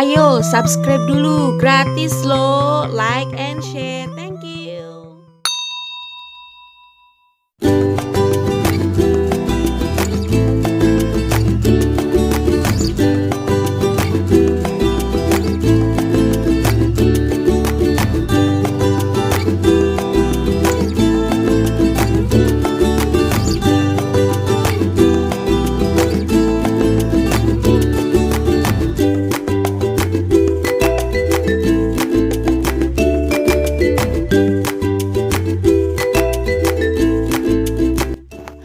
Ayo subscribe dulu, gratis loh. Like and share. Thank you.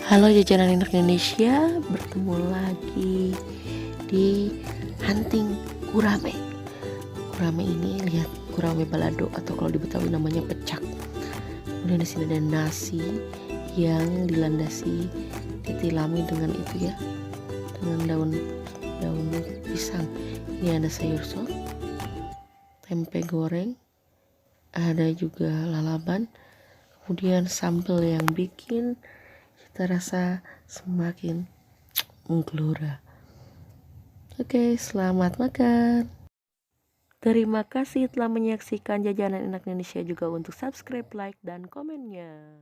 Halo jajanan anak Indonesia, bertemu lagi di hunting gurame. Gurame ini lihat, gurame balado atau kalau di Betawi namanya pecak. Kemudian di sini ada nasi yang dilandasi, ditilami dengan itu ya, dengan daun pisang. Ini ada sayur sop, tempe goreng, ada juga lalaban, kemudian sambal yang bikin kita rasa semakin menggelora. Oke, selamat makan. Terima kasih telah menyaksikan jajanan enak Indonesia, juga untuk subscribe, like, dan komennya.